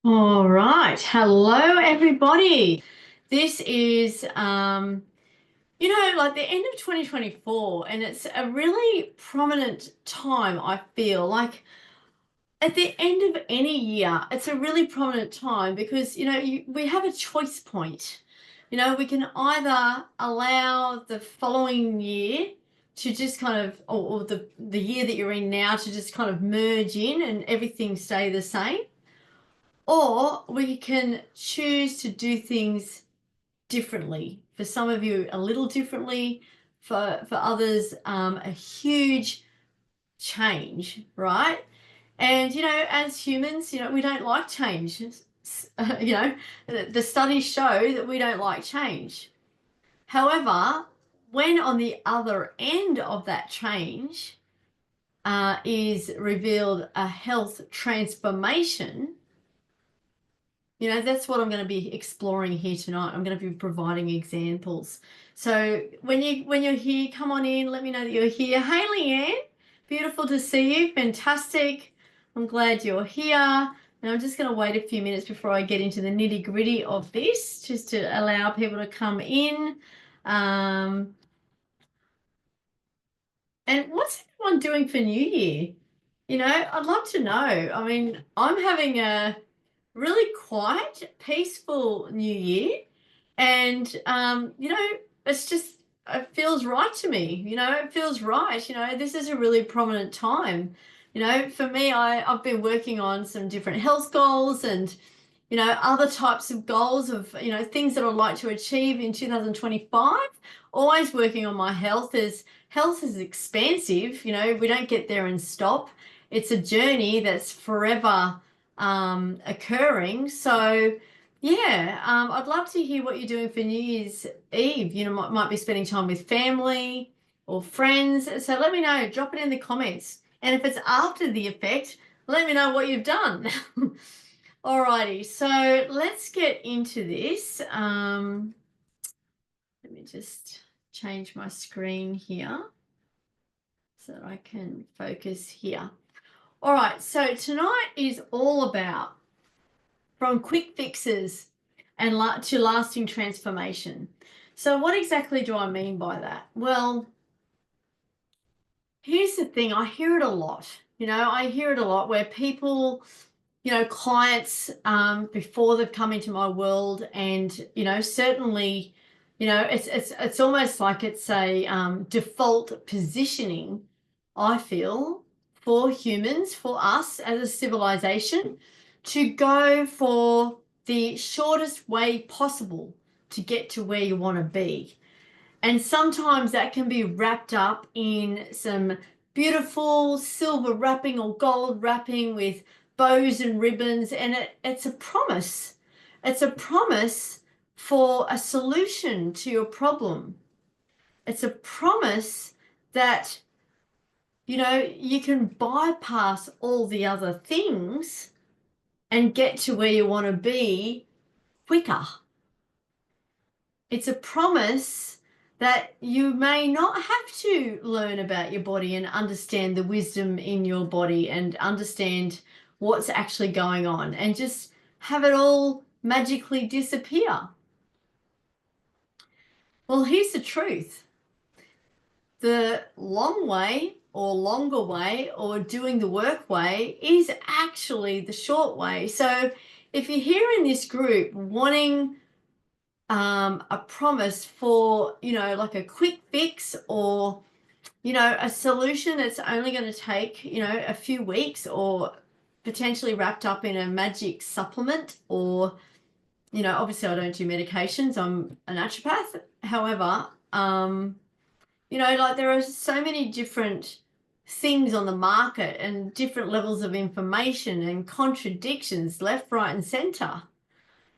All right. Hello, everybody. This is, like the end of 2024, and it's a really prominent time, I feel. Like at the end of any year, it's a really prominent time because, we have a choice point. We can either allow the following year to just kind of, or the year that you're in now to just kind of merge in and everything stay the same, or we can choose to do things differently. For some of you, a little differently. For others, a huge change, right? And as humans, we don't like change. The studies show that we don't like change. However, when on the other end of that change is revealed a health transformation, that's what I'm going to be exploring here tonight. I'm going to be providing examples. So when you're here, come on in. Let me know that you're here. Hey, Leanne, beautiful to see you. Fantastic. I'm glad you're here. And I'm just going to wait a few minutes before I get into the nitty gritty of this, just to allow people to come in. Um, and what's everyone doing for New Year? I'd love to know. I mean, I'm having a really quiet, peaceful New Year. And, it's just, it feels right to me. It feels right. This is a really prominent time. For me, I've been working on some different health goals and, other types of goals of, things that I'd like to achieve in 2025. Always working on my health. As health is expansive. We don't get there and stop. It's a journey that's forever occurring. So, yeah, I'd love to hear what you're doing for New Year's Eve. Might be spending time with family or friends. So let me know. Drop it in the comments. And if it's after the effect, let me know what you've done. Alrighty, so let's get into this. Let me just change my screen here so that I can focus here. All right, so tonight is all about from quick fixes and to lasting transformation. So what exactly do I mean by that? Well, here's the thing. I hear it a lot. I hear it a lot where people, clients, before they've come into my world, and certainly, it's almost like it's a default positioning, I feel, for humans, for us as a civilization, to go for the shortest way possible to get to where you want to be. And sometimes that can be wrapped up in some beautiful silver wrapping or gold wrapping with bows and ribbons. And it's a promise. It's a promise for a solution to your problem. It's a promise that, you can bypass all the other things and get to where you want to be quicker. It's a promise that you may not have to learn about your body and understand the wisdom in your body and understand what's actually going on and just have it all magically disappear. Well, here's the truth. The long way or longer way or doing the work way is actually the short way. So if you're here in this group wanting a promise for, like a quick fix or, a solution that's only going to take, a few weeks or potentially wrapped up in a magic supplement or, obviously I don't do medications. I'm a naturopath. However, like there are so many different things on the market and different levels of information and contradictions left, right, and center.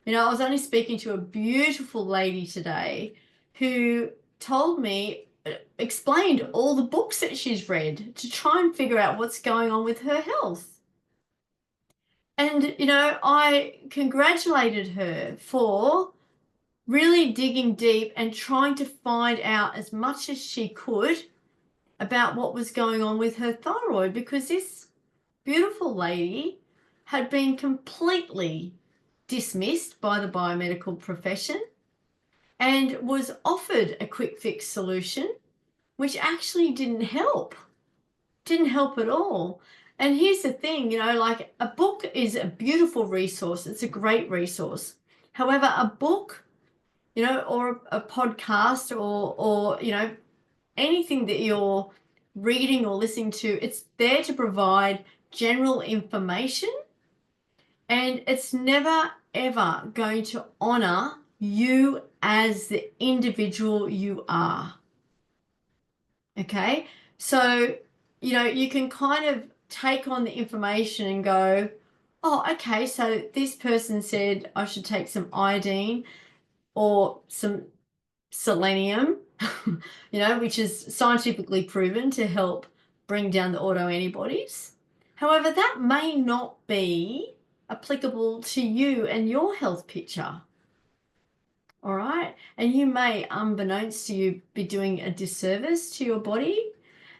I was only speaking to a beautiful lady today who told me, explained all the books that she's read to try and figure out what's going on with her health. And, I congratulated her for really digging deep and trying to find out as much as she could about what was going on with her thyroid, because this beautiful lady had been completely dismissed by the biomedical profession and was offered a quick fix solution, which actually didn't help at all. And here's the thing, like a book is a beautiful resource. It's a great resource. However, a book, or a podcast or anything that you're reading or listening to, it's there to provide general information, and it's never ever going to honor you as the individual you are. Okay, so you can kind of take on the information and go, oh, okay, so this person said I should take some iodine or some selenium, which is scientifically proven to help bring down the autoantibodies. However, that may not be applicable to you and your health picture. All right. And you may, unbeknownst to you, be doing a disservice to your body.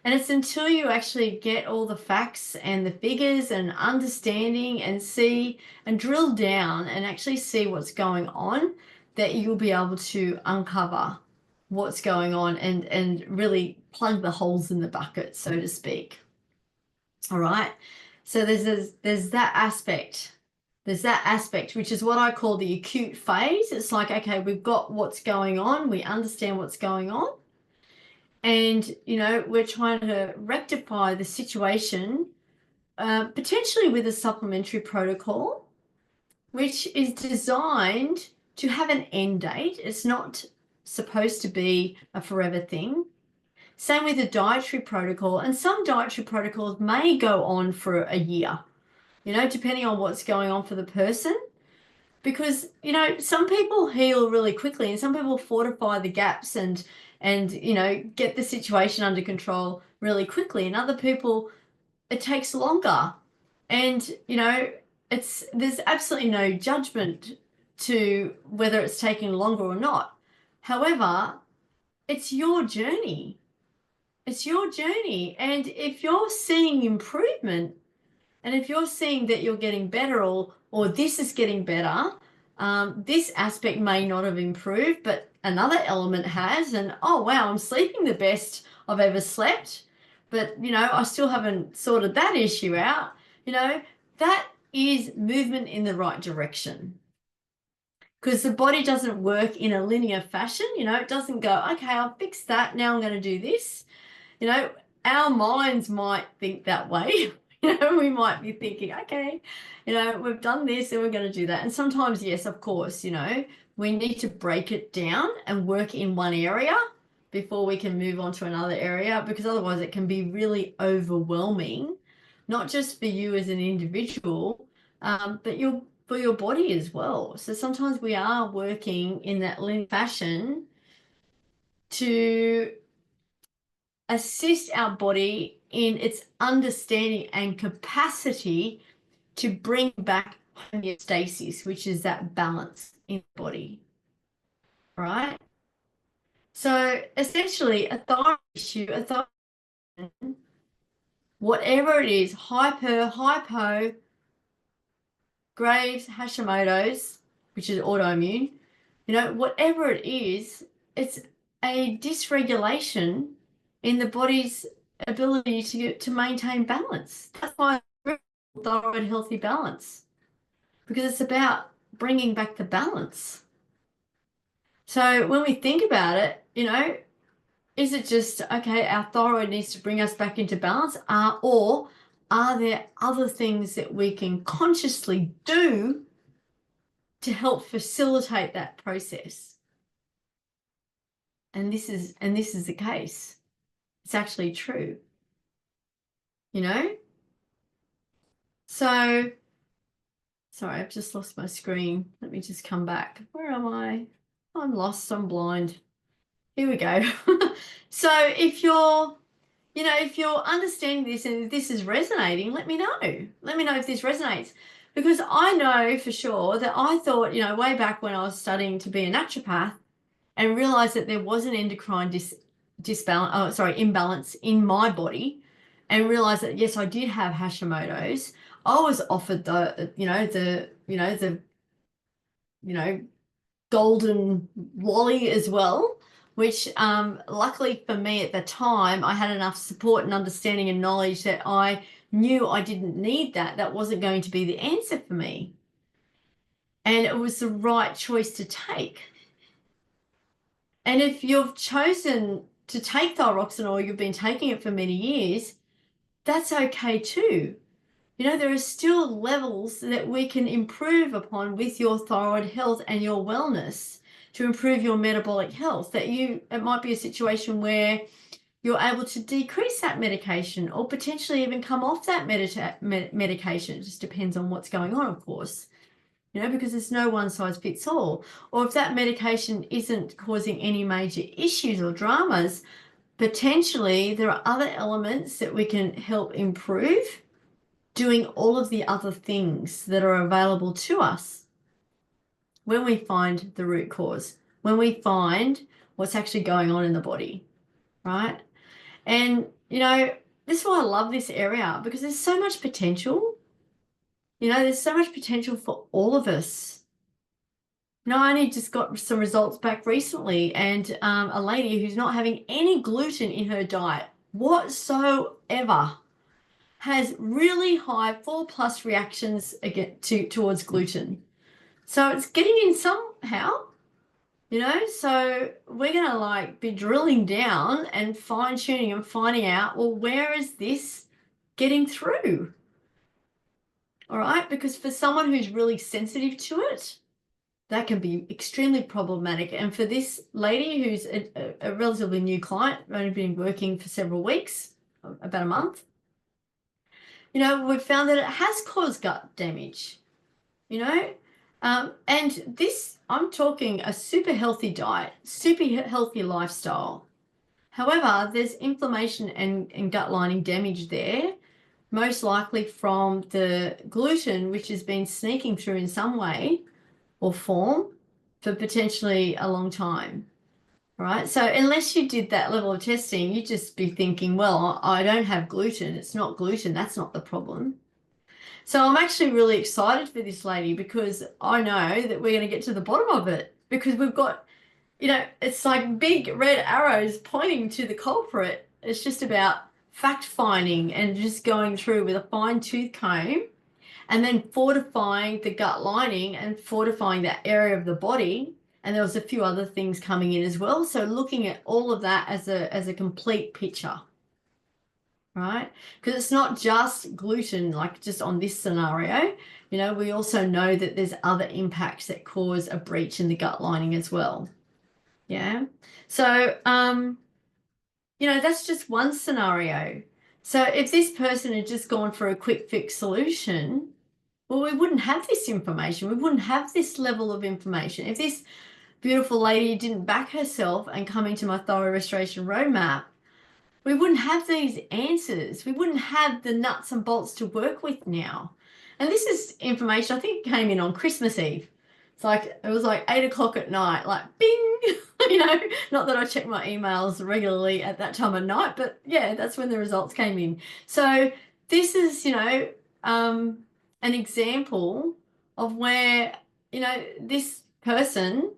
And it's until you actually get all the facts and the figures and understanding and see and drill down and actually see what's going on that you'll be able to uncover what's going on and really plug the holes in the bucket, so to speak. All right. So there's that aspect. There's that aspect, which is what I call the acute phase. It's like, okay, we've got what's going on. We understand what's going on. And, we're trying to rectify the situation, potentially with a supplementary protocol, which is designed to have an end date. It's not supposed to be a forever thing. Same with the dietary protocol. And some dietary protocols may go on for a year, depending on what's going on for the person. Because, some people heal really quickly and some people fortify the gaps and get the situation under control really quickly. And other people, it takes longer. And, there's absolutely no judgment to whether it's taking longer or not. However, it's your journey. It's your journey. And if you're seeing improvement, and if you're seeing that you're getting better or this is getting better, this aspect may not have improved, but another element has, and oh, wow, I'm sleeping the best I've ever slept, but, I still haven't sorted that issue out, that is movement in the right direction. Because the body doesn't work in a linear fashion, it doesn't go, okay, I'll fix that, now I'm going to do this. Our minds might think that way. We might be thinking, okay, we've done this and we're going to do that. And sometimes, yes, of course, we need to break it down and work in one area before we can move on to another area, because otherwise it can be really overwhelming, not just for you as an individual, but for your body as well. So sometimes we are working in that linear fashion to assist our body in its understanding and capacity to bring back homeostasis, which is that balance in the body, right? So essentially a thyroid issue, whatever it is, hypo, Graves, Hashimoto's, which is autoimmune, whatever it is, it's a dysregulation in the body's ability to maintain balance. That's why thyroid healthy balance, because it's about bringing back the balance. So when we think about it, is it just, okay, our thyroid needs to bring us back into balance, or are there other things that we can consciously do to help facilitate that process? And this is the case. It's actually true. So, sorry, I've just lost my screen. Let me just come back. Where am I? I'm lost, I'm blind. Here we go. So if you're understanding this and if this is resonating, let me know. Let me know if this resonates. Because I know for sure that I thought, way back when I was studying to be a naturopath and realized that there was an endocrine imbalance in my body, and realized that, yes, I did have Hashimoto's. I was offered the golden lolly as well, which luckily for me at the time, I had enough support and understanding and knowledge that I knew I didn't need that. That wasn't going to be the answer for me. And it was the right choice to take. And if you've chosen to take thyroxine or you've been taking it for many years, that's okay too. You know, there are still levels that we can improve upon with your thyroid health and your wellness to improve your metabolic health. It might be a situation where you're able to decrease that medication or potentially even come off that medication. It just depends on what's going on, of course, you know, because there's no one size fits all. Or if that medication isn't causing any major issues or dramas, potentially there are other elements that we can help improve doing all of the other things that are available to us when we find the root cause, when we find what's actually going on in the body, right? And, you know, this is why I love this area, because there's so much potential. You know, there's so much potential for all of us. You know, I only just got some results back recently, and a lady who's not having any gluten in her diet whatsoever has really high 4+ reactions towards gluten. So it's getting in somehow, you know, so we're going to like be drilling down and fine tuning and finding out, well, where is this getting through? All right, because for someone who's really sensitive to it, that can be extremely problematic. And for this lady who's a relatively new client, only been working for several weeks, about a month, you know, we've found that it has caused gut damage, you know. And this, I'm talking a super healthy diet, super healthy lifestyle. However, there's inflammation and gut lining damage there, most likely from the gluten, which has been sneaking through in some way or form for potentially a long time. Right. So unless you did that level of testing, you'd just be thinking, well, I don't have gluten. It's not gluten. That's not the problem. So I'm actually really excited for this lady because I know that we're going to get to the bottom of it, because we've got, you know, it's like big red arrows pointing to the culprit. It's just about fact finding and just going through with a fine tooth comb and then fortifying the gut lining and fortifying that area of the body. And there was a few other things coming in as well. So looking at all of that as a complete picture, right? Because it's not just gluten, like just on this scenario. You know, we also know that there's other impacts that cause a breach in the gut lining as well. Yeah. So, you know, that's just one scenario. So if this person had just gone for a quick fix solution, well, we wouldn't have this information. We wouldn't have this level of information. If this beautiful lady didn't back herself and come into my thyroid restoration roadmap, we wouldn't have these answers. We wouldn't have the nuts and bolts to work with now. And this is information I think came in on Christmas Eve. It was like 8 o'clock at night, like bing, you know, not that I check my emails regularly at that time of night, but yeah, that's when the results came in. So this is, you know, an example of where, you know, this person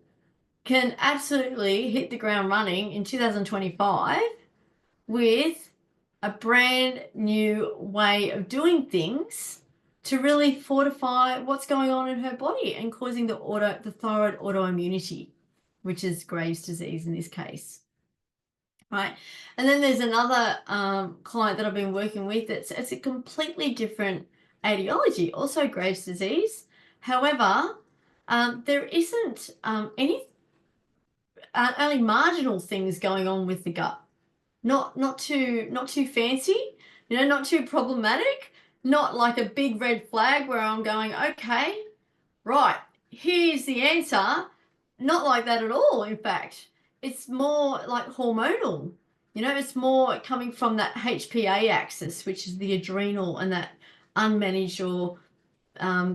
can absolutely hit the ground running in 2025 with a brand new way of doing things to really fortify what's going on in her body and causing the thyroid autoimmunity, which is Graves' disease in this case. Right. And then there's another client that I've been working with. It's a completely different etiology, also Graves' disease. However, there isn't only marginal things going on with the gut. Not too fancy, you know, not too problematic, not like a big red flag where I'm going, okay, right, here's the answer. Not like that at all. In fact, it's more like hormonal. You know, it's more coming from that HPA axis, which is the adrenal, and that unmanaged or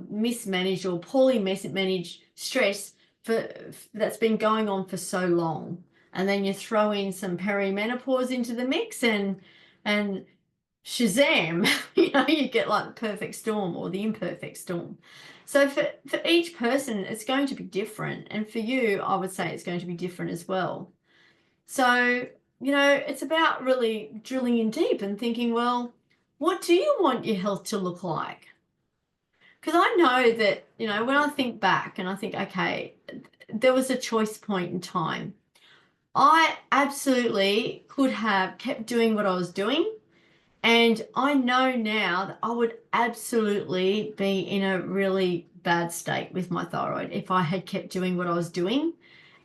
mismanaged or poorly managed stress that's been going on for so long. And then you throw in some perimenopause into the mix, and Shazam, you get like the perfect storm or the imperfect storm. So for each person, it's going to be different. And for you, I would say it's going to be different as well. So, it's about really drilling in deep and thinking, well, what do you want your health to look like? Because I know that, when I think back and I think, okay, there was a choice point in time. I absolutely could have kept doing what I was doing. And I know now that I would absolutely be in a really bad state with my thyroid if I had kept doing what I was doing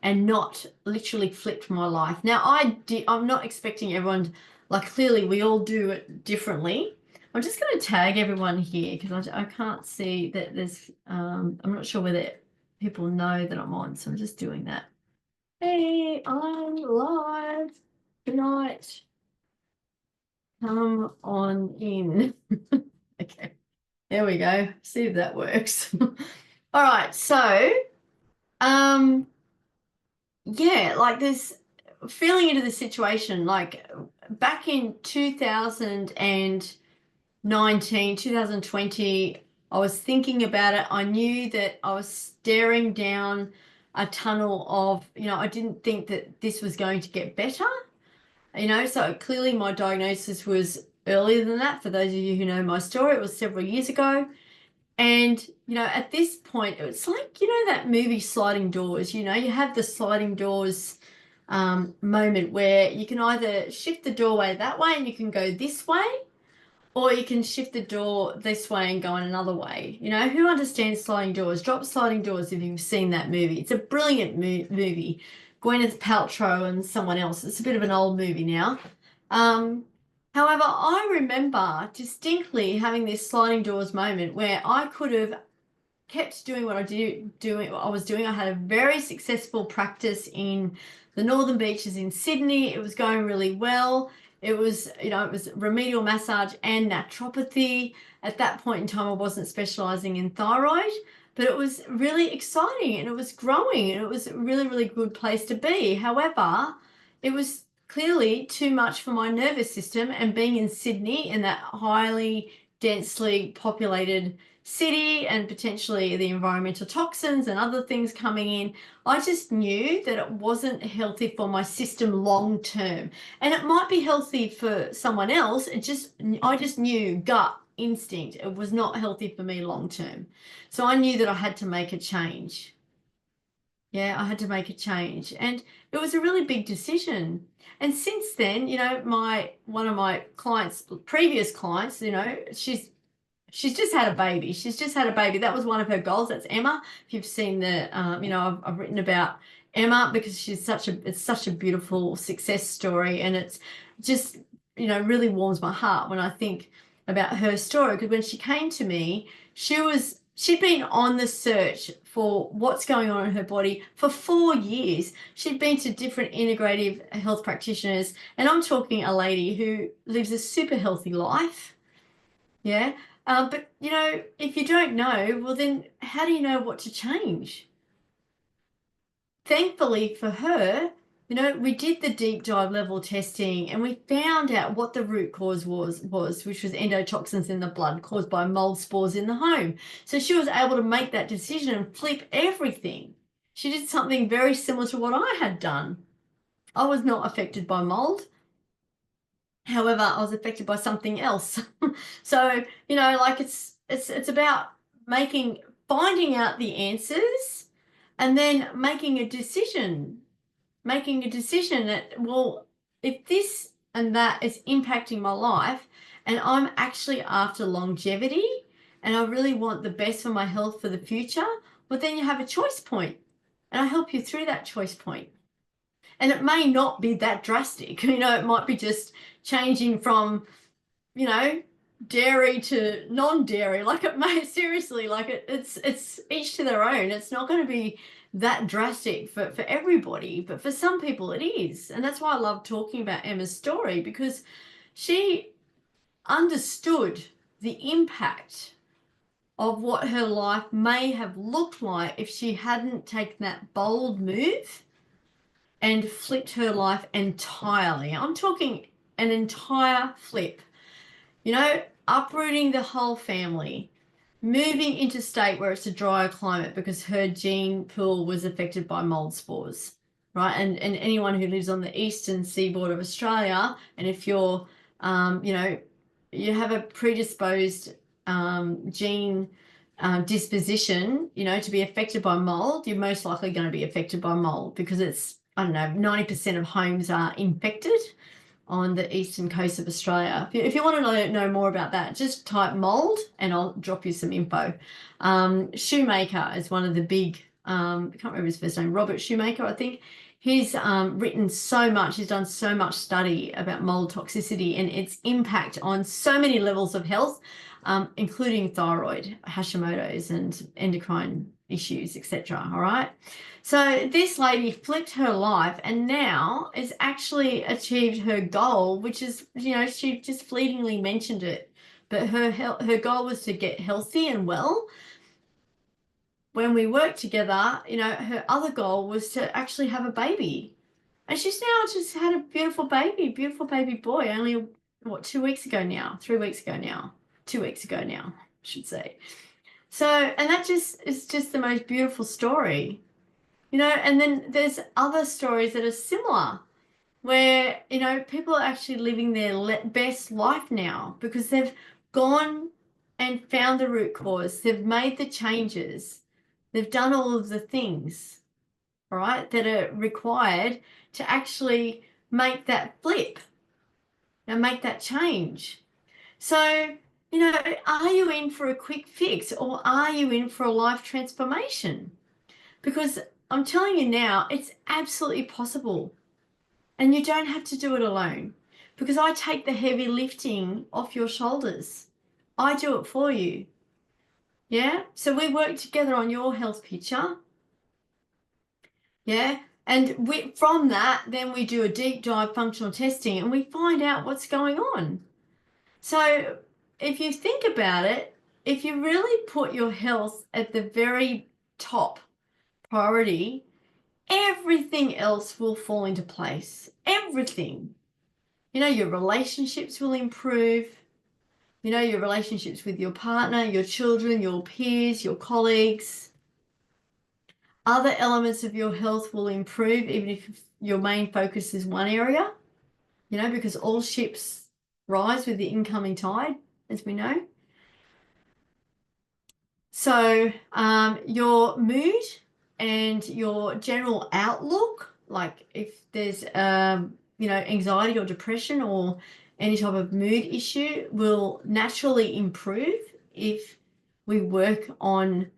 and not literally flipped my life. Now, I'm not expecting everyone, like clearly we all do it differently. I'm just going to tag everyone here because I can't see that there's, I'm not sure whether people know that I'm on, so I'm just doing that. Hey, I'm live. Good night. Come on in. Okay, there we go. See if that works. All right, so um yeah, like this feeling into the situation, like back in 2019, 2020, I was thinking about it. I knew that I was staring down a tunnel of, I didn't think that this was going to get better. So clearly my diagnosis was earlier than that. For those of you who know my story, it was several years ago. And, at this point, it's like, that movie Sliding Doors, you have the sliding doors moment where you can either shift the doorway that way and you can go this way, or you can shift the door this way and go in another way. Who understands sliding doors? Drop sliding doors if you've seen that movie. It's a brilliant movie. Gwyneth Paltrow and someone else. It's a bit of an old movie now. Um, However, I remember distinctly having this sliding doors moment where I could have kept doing what I was doing. I had a very successful practice in the Northern Beaches in Sydney. It was going really well. It was, it was remedial massage and naturopathy. At that point in time, I wasn't specializing in thyroid, but it was really exciting and it was growing and it was a really, really good place to be. However, it was clearly too much for my nervous system, and being in Sydney in that highly densely populated city and potentially the environmental toxins and other things coming in, I just knew that it wasn't healthy for my system long term. And it might be healthy for someone else. I just knew gut instinct it was not healthy for me long term. So I knew that I had to make a change. Yeah, I had to make a change. And it was a really big decision. And since then, one of my clients, previous clients, she's just had a baby. She's just had a baby. That was one of her goals. That's Emma. If you've seen I've written about Emma because it's such a beautiful success story, and it's just, really warms my heart when I think about her story. Because when she came to me, she'd been on the search for what's going on in her body for 4 years. She'd been to different integrative health practitioners, and I'm talking a lady who lives a super healthy life. Yeah. But, if you don't know, well, then how do you know what to change? Thankfully for her, we did the deep dive level testing and we found out what the root cause was, which was endotoxins in the blood caused by mold spores in the home. So she was able to make that decision and flip everything. She did something very similar to what I had done. I was not affected by mold. However, I was affected by something else. So, like it's about finding out the answers and then making a decision. Making a decision that, well, if this and that is impacting my life and I'm actually after longevity and I really want the best for my health for the future, well, then you have a choice point and I help you through that choice point. And it may not be that drastic. It might be just changing from, dairy to non-dairy. Like it may, seriously, like it's each to their own. It's not going to be that drastic for everybody, but for some people it is. And that's why I love talking about Emma's story, because she understood the impact of what her life may have looked like if she hadn't taken that bold move and flipped her life entirely. I'm talking an entire flip. uprooting the whole family, moving interstate where it's a drier climate because her gene pool was affected by mold spores, right? And anyone who lives on the eastern seaboard of Australia, and if you're, you have a predisposed gene disposition, to be affected by mold, you're most likely going to be affected by mold because it's, I don't know, 90% of homes are infected on the eastern coast of Australia. If you want to know more about that, just type mold and I'll drop you some info. Shoemaker is one of the big, I can't remember his first name, Robert Shoemaker, I think. He's written so much, he's done so much study about mold toxicity and its impact on so many levels of health, including thyroid, Hashimoto's and endocrine issues, etc. All right. So this lady flipped her life and now has actually achieved her goal, which is, she just fleetingly mentioned it, but her goal was to get healthy and well. When we worked together, her other goal was to actually have a baby. And she's now just had a beautiful baby boy, only, 2 weeks ago now, 3 weeks ago now, 2 weeks ago now, I should say. So, and that just is just the most beautiful story. And then there's other stories that are similar where, people are actually living their best life now because they've gone and found the root cause. They've made the changes. They've done all of the things, all right, that are required to actually make that flip and make that change. So, are you in for a quick fix or are you in for a life transformation? Because I'm telling you now, it's absolutely possible. And you don't have to do it alone because I take the heavy lifting off your shoulders. I do it for you. Yeah. So we work together on your health picture. Yeah. And from that, then we do a deep dive functional testing and we find out what's going on. So if you think about it, if you really put your health at the very top priority, everything else will fall into place. Everything. Your relationships will improve. Your relationships with your partner, your children, your peers, your colleagues. Other elements of your health will improve even if your main focus is one area, because all ships rise with the incoming tide, as we know. So your mood and your general outlook, like if there's, anxiety or depression or any type of mood issue, will naturally improve if we work on,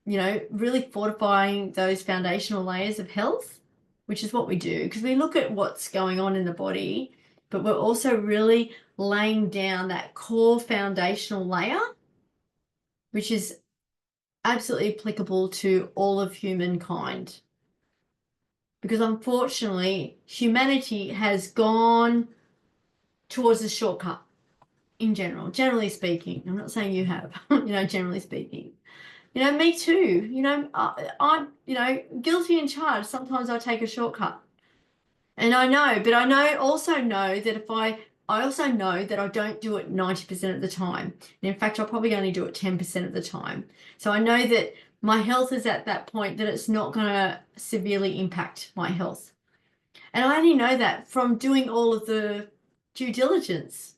really fortifying those foundational layers of health, which is what we do, because we look at what's going on in the body, but we're also really laying down that core foundational layer, which is absolutely applicable to all of humankind. Because unfortunately, humanity has gone towards a shortcut in general, generally speaking. I'm not saying you have, generally speaking. Me too. I'm, guilty and charged. Sometimes I take a shortcut. And I know, but I also know that I also know that I don't do it 90% of the time. And in fact, I'll probably only do it 10% of the time. So I know that my health is at that point that it's not going to severely impact my health. And I only know that from doing all of the due diligence.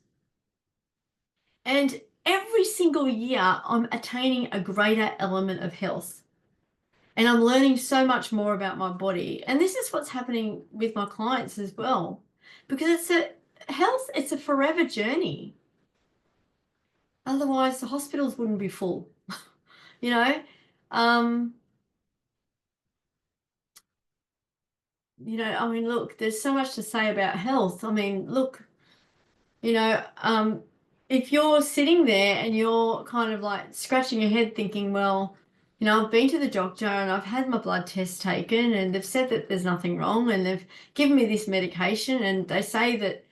And every single year, I'm attaining a greater element of health. And I'm learning so much more about my body. And this is what's happening with my clients as well. Because it's a forever journey. Otherwise, the hospitals wouldn't be full. Look, there's so much to say about health. Look, if you're sitting there and you're kind of like scratching your head thinking, well, I've been to the doctor and I've had my blood test taken and they've said that there's nothing wrong and they've given me this medication and they say that,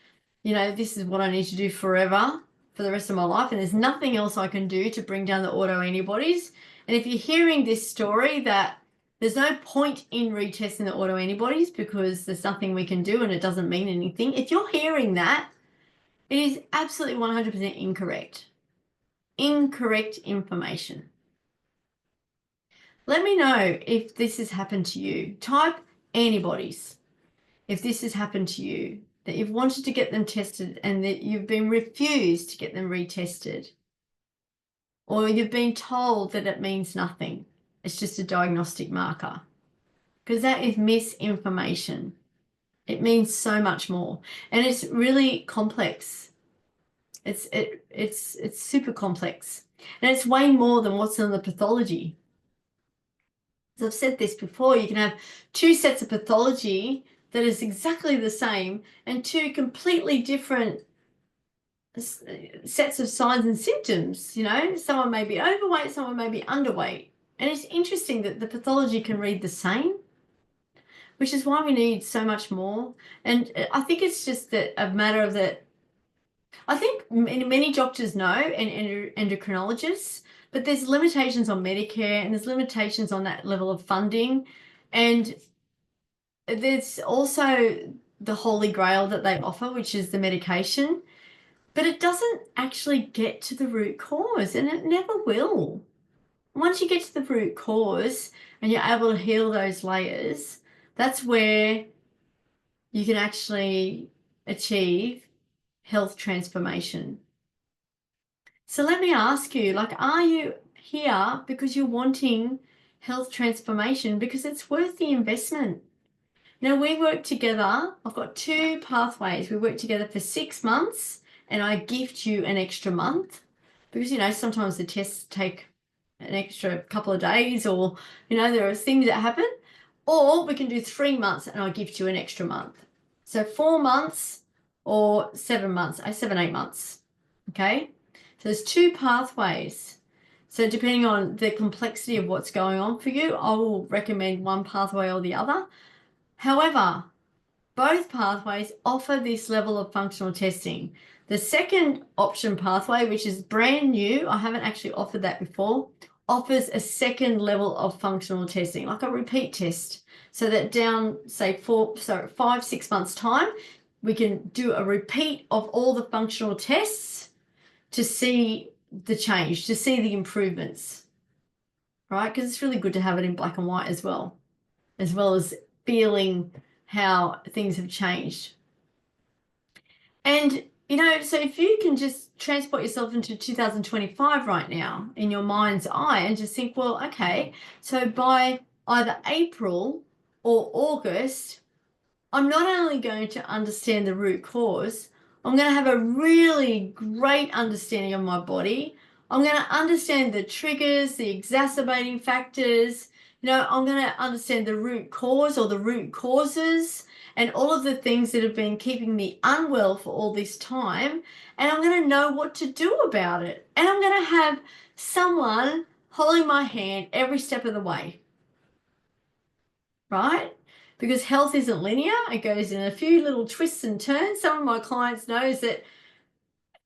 this is what I need to do forever for the rest of my life and there's nothing else I can do to bring down the autoantibodies. And if you're hearing this story that there's no point in retesting the autoantibodies because there's nothing we can do and it doesn't mean anything. If you're hearing that, It is absolutely 100% incorrect. Incorrect information. Let me know if this has happened to you. Type antibodies if this has happened to you, that you've wanted to get them tested and that you've been refused to get them retested, or you've been told that it means nothing. It's just a diagnostic marker, because that is misinformation. It means so much more, and it's really complex. It's super complex, and it's way more than what's in the pathology. As I've said this before, you can have two sets of pathology that is exactly the same and two completely different sets of signs and symptoms. You know, someone may be overweight, someone may be underweight, and it's interesting that the pathology can read the same, which is why we need so much more. And I think it's just that a matter of that. I think many doctors know, and endocrinologists, but there's limitations on Medicare and there's limitations on that level of funding. And there's also the holy grail that they offer, which is the medication, but it doesn't actually get to the root cause, and it never will. Once you get to the root cause and you're able to heal those layers, that's where you can actually achieve health transformation. So let me ask you, like, are you here because you're wanting health transformation because it's worth the investment? Now, we work together. I've got two pathways. We work together for 6 months, and I gift you an extra month because, you know, sometimes the tests take an extra couple of days, or, you know, there are things that happen. Or we can do 3 months and I gift you an extra month. So 4 months or 7 months, 7, 8 months. Okay. So there's two pathways. So depending on the complexity of what's going on for you, I will recommend one pathway or the other. However, both pathways offer this level of functional testing. The second option pathway, which is brand new, I haven't actually offered that before, offers a second level of functional testing, like a repeat test, so that down, say, 5, 6 months' time, we can do a repeat of all the functional tests to see the change, to see the improvements, right? Because it's really good to have it in black and white as well as feeling how things have changed. And, you know, so if you can just transport yourself into 2025 right now in your mind's eye and just think, well, okay, so by either April or August, I'm not only going to understand the root cause, I'm going to have a really great understanding of my body. I'm going to understand the triggers, the exacerbating factors. You know, I'm going to understand the root cause or the root causes and all of the things that have been keeping me unwell for all this time. And I'm going to know what to do about it. And I'm going to have someone holding my hand every step of the way. Right? Because health isn't linear. It goes in a few little twists and turns. Some of my clients knows that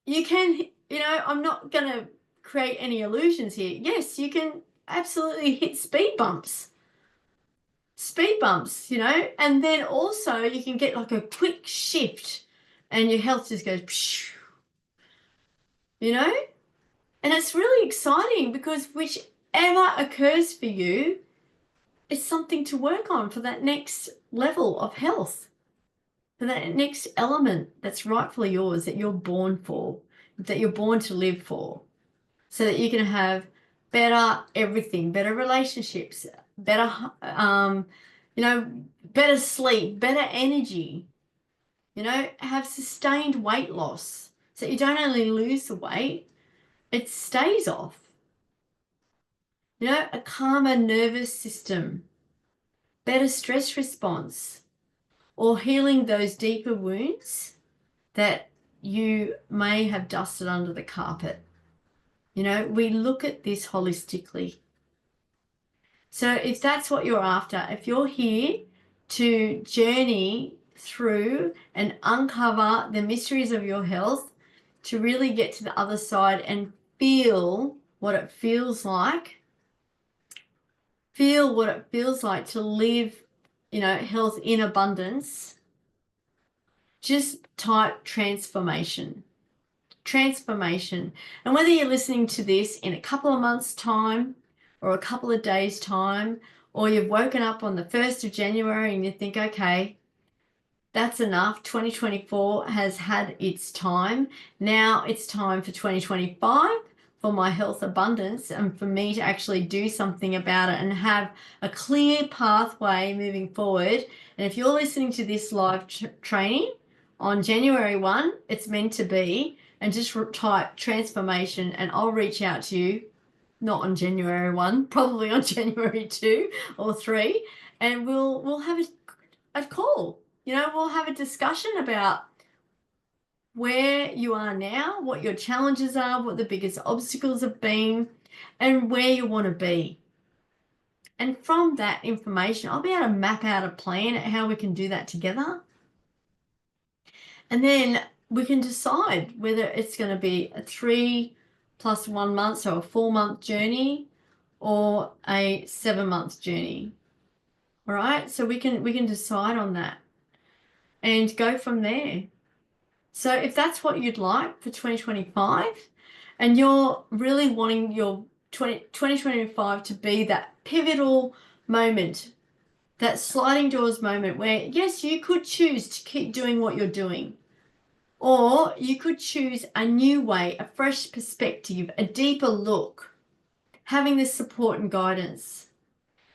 you can, you know, I'm not going to create any illusions here. Yes, you can absolutely hit speed bumps, you know, and then also you can get like a quick shift and your health just goes, you know, and it's really exciting because whichever occurs for you is something to work on for that next level of health, for that next element that's rightfully yours, that you're born for, that you're born to live for, so that you can have better everything, better relationships, better, you know, better sleep, better energy, you know, have sustained weight loss. So you don't only lose the weight, it stays off. You know, a calmer nervous system, better stress response, or healing those deeper wounds that you may have dusted under the carpet. You know, we look at this holistically. So if that's what you're after, if you're here to journey through and uncover the mysteries of your health, to really get to the other side and feel what it feels like, to live, you know, health in abundance, just type transformation. transformation. And whether you're listening to this in a couple of months' time or a couple of days' time, or you've woken up on the 1st of January and you think, okay, that's enough. 2024 has had its time. Now it's time for 2025 for my health abundance and for me to actually do something about it and have a clear pathway moving forward. And if you're listening to this live training on January 1, it's meant to be, and just type transformation and I'll reach out to you, not on January 1, probably on January 2 or 3, and we'll have a call. We'll have a discussion about where you are now, what your challenges are, what the biggest obstacles have been, and where you want to be. And from that information, I'll be able to map out a plan at how we can do that together. And then we can decide whether it's going to be a 3 + 1 month, so a 4-month journey, or a 7-month journey. All right, so we can decide on that and go from there. So if that's what you'd like for 2025 and you're really wanting your 2025 to be that pivotal moment, that sliding doors moment where, yes, you could choose to keep doing what you're doing, or you could choose a new way, a fresh perspective, a deeper look, having this support and guidance,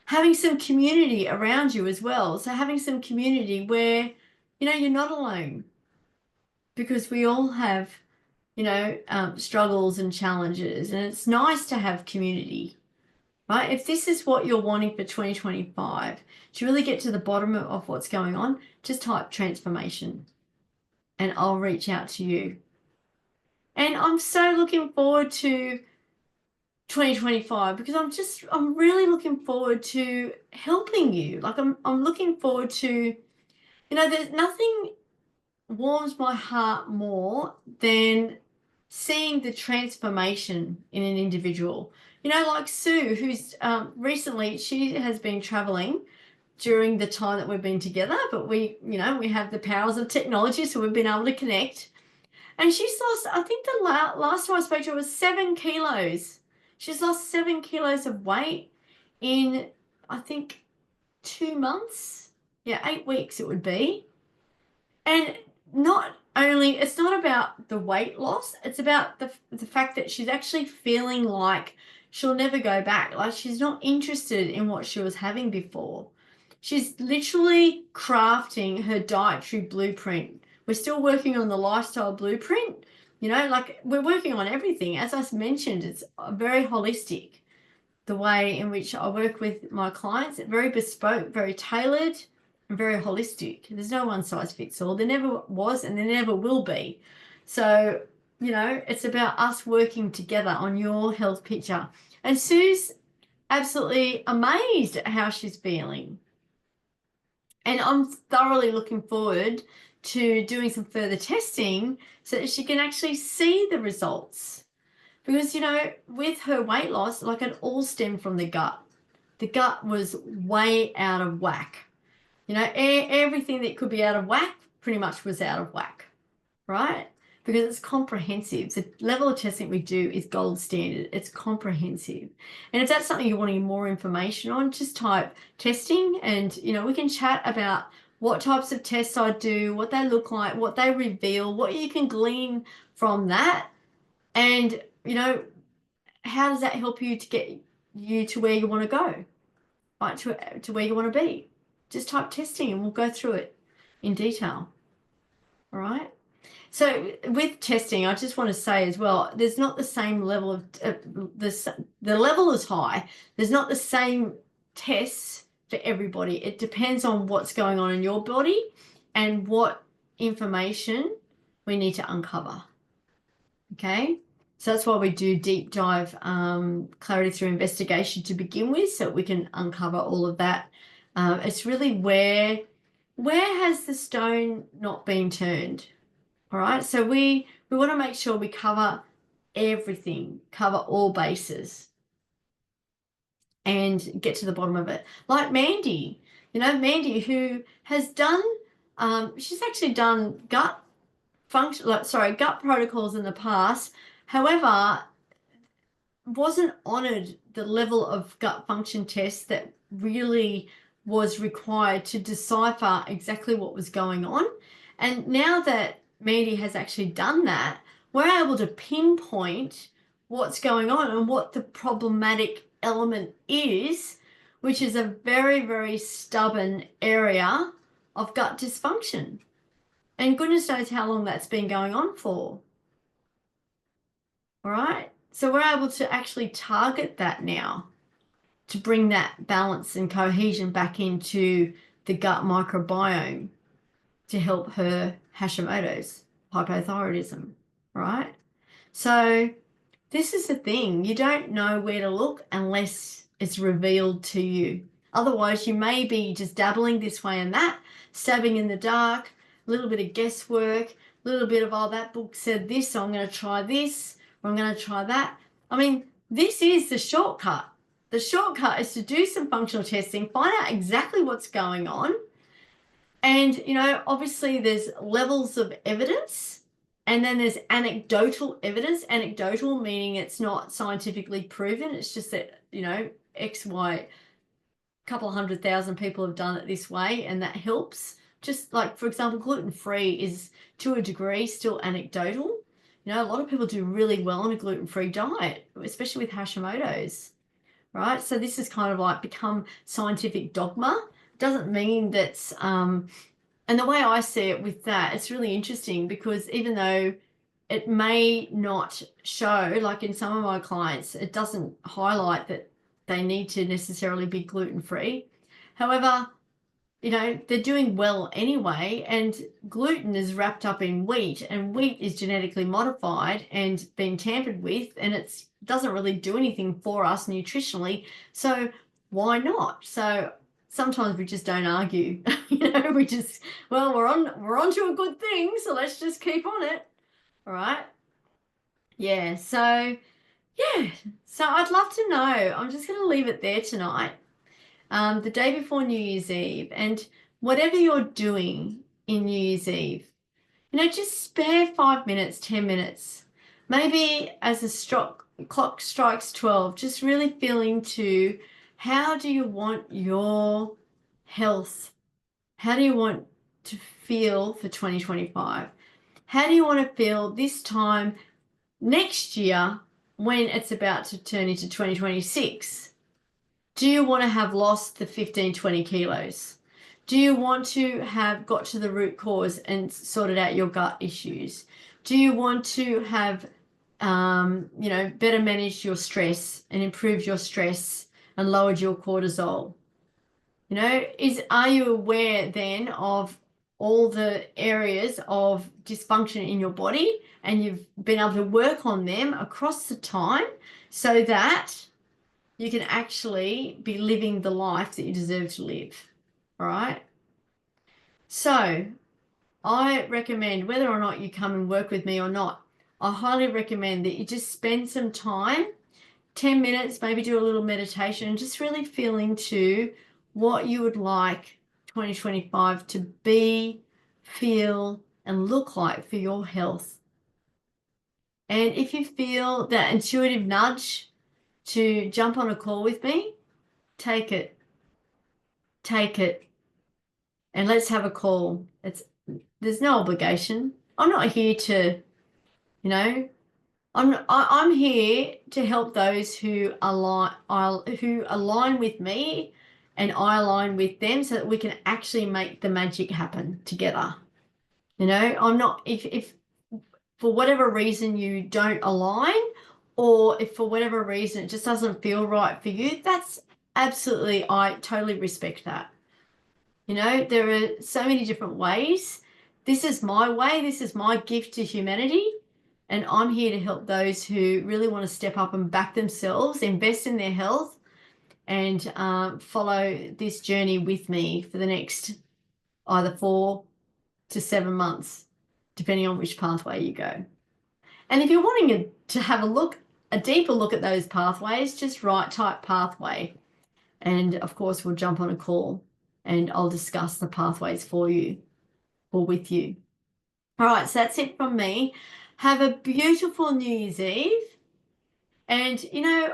having some community around you as well. So having some community where, you're not alone, because we all have, struggles and challenges, and it's nice to have community, right? If this is what you're wanting for 2025, to really get to the bottom of what's going on, just type transformation and I'll reach out to you. And I'm so looking forward to 2025 because I'm really looking forward to helping you. Like I'm looking forward to, there's nothing warms my heart more than seeing the transformation in an individual. Like Sue, who's recently, she has been traveling during the time that we've been together, but we have the powers of technology, so we've been able to connect. And she's lost, I think the last time I spoke to her was 7 kilos. She's lost 7 kilos of weight in, I think, 2 months. Yeah, 8 weeks it would be. And it's not about the weight loss, it's about the fact that she's actually feeling like she'll never go back. Like she's not interested in what she was having before. She's literally crafting her dietary blueprint. We're still working on the lifestyle blueprint, like we're working on everything. As I mentioned, it's very holistic, the way in which I work with my clients. It's very bespoke, very tailored, and very holistic. There's no one size fits all. There never was and there never will be. So, it's about us working together on your health picture. And Sue's absolutely amazed at how she's feeling. And I'm thoroughly looking forward to doing some further testing so that she can actually see the results. Because, with her weight loss, like it all stemmed from the gut. The gut was way out of whack. Everything that could be out of whack pretty much was out of whack, right? Because it's comprehensive. The level of testing we do is gold standard. It's comprehensive. And if that's something you're wanting more information on, just type testing and, we can chat about what types of tests I do, what they look like, what they reveal, what you can glean from that. And, how does that help you to get you to where you want to go, right? To where you want to be. Just type testing and we'll go through it in detail. All right. So with testing, I just want to say as well, there's not the same level of, the level is high. There's not the same tests for everybody. It depends on what's going on in your body and what information we need to uncover. Okay. So that's why we do deep dive clarity through investigation to begin with, so we can uncover all of that. It's really where has the stone not been turned? All right. So we want to make sure we cover everything, cover all bases and get to the bottom of it. Like Mandy, Mandy who has done, she's actually done gut gut protocols in the past. However, wasn't honored the level of gut function tests that really was required to decipher exactly what was going on. And now that Mandy has actually done that, we're able to pinpoint what's going on and what the problematic element is, which is a very, very stubborn area of gut dysfunction. And goodness knows how long that's been going on for. All right. So we're able to actually target that now to bring that balance and cohesion back into the gut microbiome to help her Hashimoto's, hypothyroidism, right? So this is the thing. You don't know where to look unless it's revealed to you. Otherwise, you may be just dabbling this way and that, stabbing in the dark, a little bit of guesswork, a little bit of, oh, that book said this, so I'm going to try this, or I'm going to try that. I mean, this is the shortcut. The shortcut is to do some functional testing, find out exactly what's going on. And, you know, obviously there's levels of evidence, and then there's anecdotal evidence. Anecdotal meaning it's not scientifically proven. It's just that, you know, X, Y, couple of 100,000 people have done it this way, and that helps. Just like, for example, gluten-free is to a degree still anecdotal. You know, a lot of people do really well on a gluten-free diet, especially with Hashimoto's, right? So this is kind of like become scientific dogma. Doesn't mean that's, and the way I see it with that, it's really interesting because even though it may not show, like in some of my clients, it doesn't highlight that they need to necessarily be gluten-free. However, you know, they're doing well anyway, and gluten is wrapped up in wheat, and wheat is genetically modified and been tampered with, and it doesn't really do anything for us nutritionally. So why not? So sometimes we just don't argue. You know, we just, well, we're on to a good thing, so let's just keep on it. All right. Yeah. So I'd love to know. I'm just going to leave it there tonight. The day before New Year's Eve, and whatever you're doing in New Year's Eve, you know, just spare 5 minutes, 10 minutes, maybe as the clock strikes 12, just really feel into how do you want your health? How do you want to feel for 2025? How do you want to feel this time next year when it's about to turn into 2026? Do you want to have lost the 15, 20 kilos? Do you want to have got to the root cause and sorted out your gut issues? Do you want to have, you know, better managed your stress and improved your stress and lowered your cortisol? You know, are you aware then of all the areas of dysfunction in your body, and you've been able to work on them across the time so that you can actually be living the life that you deserve to live, all right? So I recommend, whether or not you come and work with me or not, I highly recommend that you just spend some time, 10 minutes, maybe do a little meditation, and just really feel into what you would like 2025 to be, feel, and look like for your health. And if you feel that intuitive nudge to jump on a call with me, take it, and let's have a call. There's no obligation. I'm not here to, you know, I'm here to help those who align with me, and I align with them, so that we can actually make the magic happen together. You know, I'm not, if for whatever reason you don't align, or if for whatever reason it just doesn't feel right for you, that's absolutely, I totally respect that. You know, there are so many different ways. This is my way. This is my gift to humanity. And I'm here to help those who really want to step up and back themselves, invest in their health, and follow this journey with me for the next either 4 to 7 months, depending on which pathway you go. And if you're wanting to have a deeper look at those pathways, just type pathway. And of course, we'll jump on a call and I'll discuss the pathways for you or with you. All right, so that's it from me. Have a beautiful New Year's Eve. And,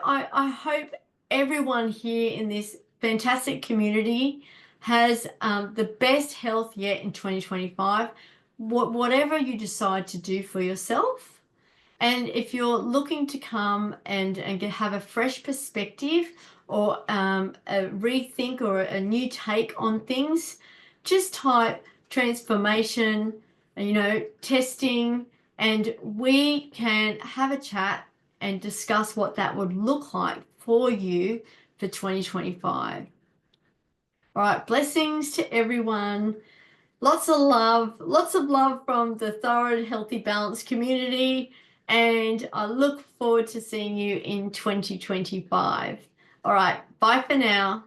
I hope everyone here in this fantastic community has the best health yet in 2025. Whatever you decide to do for yourself. And if you're looking to come and have a fresh perspective or a rethink or a new take on things, just type transformation, testing, and we can have a chat and discuss what that would look like for you for 2025. All right, blessings to everyone. Lots of love from the Thyroid Healthy Balance community, and I look forward to seeing you in 2025. All right, bye for now.